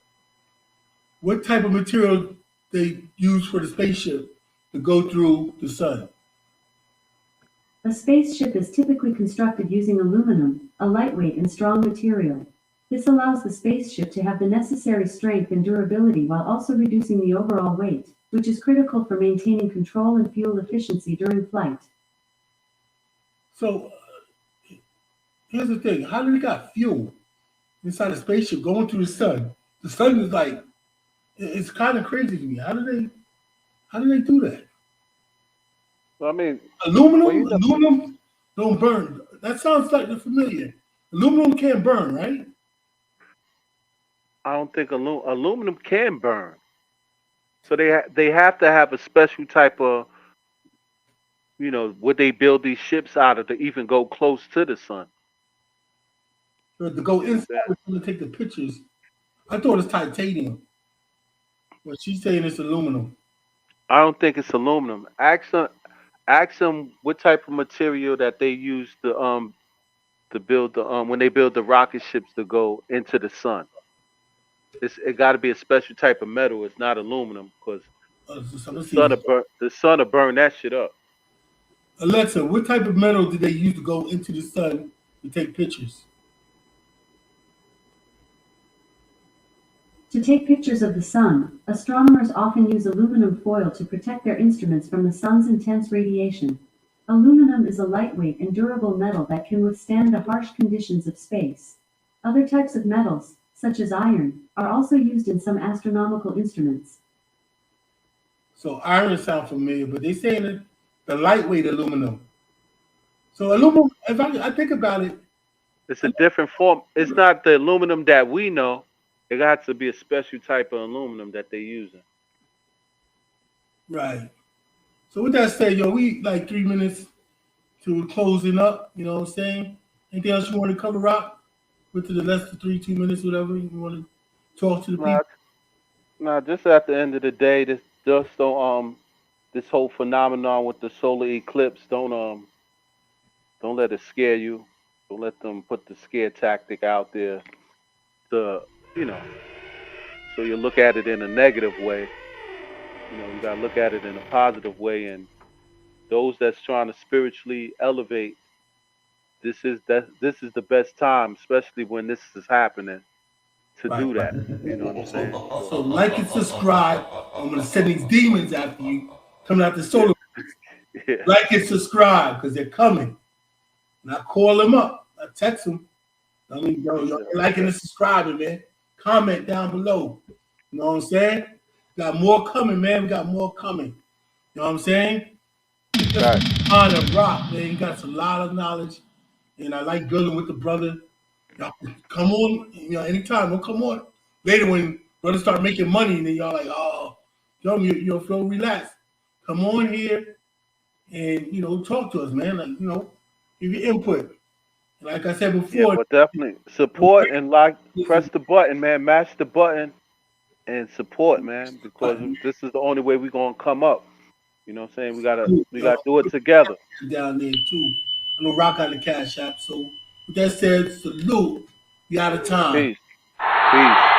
what type of material they use for the spaceship to go through the sun? A spaceship is typically constructed using aluminum, a lightweight and strong material. This allows the spaceship to have the necessary strength and durability while also reducing the overall weight, which is critical for maintaining control and fuel efficiency during flight. So here's the thing: how do they got fuel inside a spaceship going through the sun? The sun is like it's kind of crazy to me. How do they do that? I mean, well, Aluminum, aluminum don't burn. That sounds like familiar. Aluminum can't burn, right? I don't think aluminum can burn. So they have to have a special type of, what they build these ships out of to even go close to the sun. Or to go You know what I'm inside saying? to take the pictures. I thought it's titanium, but she's saying it's aluminum. I don't think it's aluminum. Ask them what type of material that they use to build the when they build the rocket ships to go into the sun. It got to be a special type of metal. It's not aluminum because So the let's sun see. will burn that shit up. Alexa, what type of metal did they use to go into the sun to take pictures? To take pictures of the sun, astronomers often use aluminum foil to protect their instruments from the sun's intense radiation. Aluminum is a lightweight and durable metal that can withstand the harsh conditions of space. Other types of metals, such as iron, are also used in some astronomical instruments. So iron sound familiar, but they saying it the lightweight aluminum. So aluminum, if I think about it, It's a different form. It's not the aluminum that we know. It got to be a special type of aluminum that they're using. right. So with that said, yo, we like 3 minutes to closing up. You know what I'm saying? Anything else you want to cover, Rock? With the less than 2 minutes, whatever you want to talk to the Nah, people. nah. Just at the end of the day, this just don't this whole phenomenon with the solar eclipse don't let it scare you. Don't let them put the scare tactic out there to you know so you look at it in a negative way. You gotta look at it in a positive way, and those that's trying to spiritually elevate, this is the best time, especially when this is happening, to Right, do right. that. You know what I'm saying? So So like and subscribe. I'm gonna send these demons after you coming out the yeah, solar. yeah, Like and subscribe because they're coming. And I call them up. I text them. I mean, yo, for y'all sure. liking and subscribing, man. Comment down below. You know what I'm saying? Got more coming, man. We got more coming. You know what I'm saying? Just Right. on a rock, man. You got a lot of knowledge. And I like building with the brother. Y'all come on, anytime. Don't come on later when brothers start making money and then y'all like, oh, you'll feel relaxed. Come on here and talk to us, man. Like, give your input. And like I said Yeah, before, but definitely support and like press the button, man. Mash the button and support, man, because this is the only way we're gonna come up. You know what I'm saying? We gotta do it together. down there too. I know Rock got the cash app. So with that said, salute. We out of time. Peace. Peace.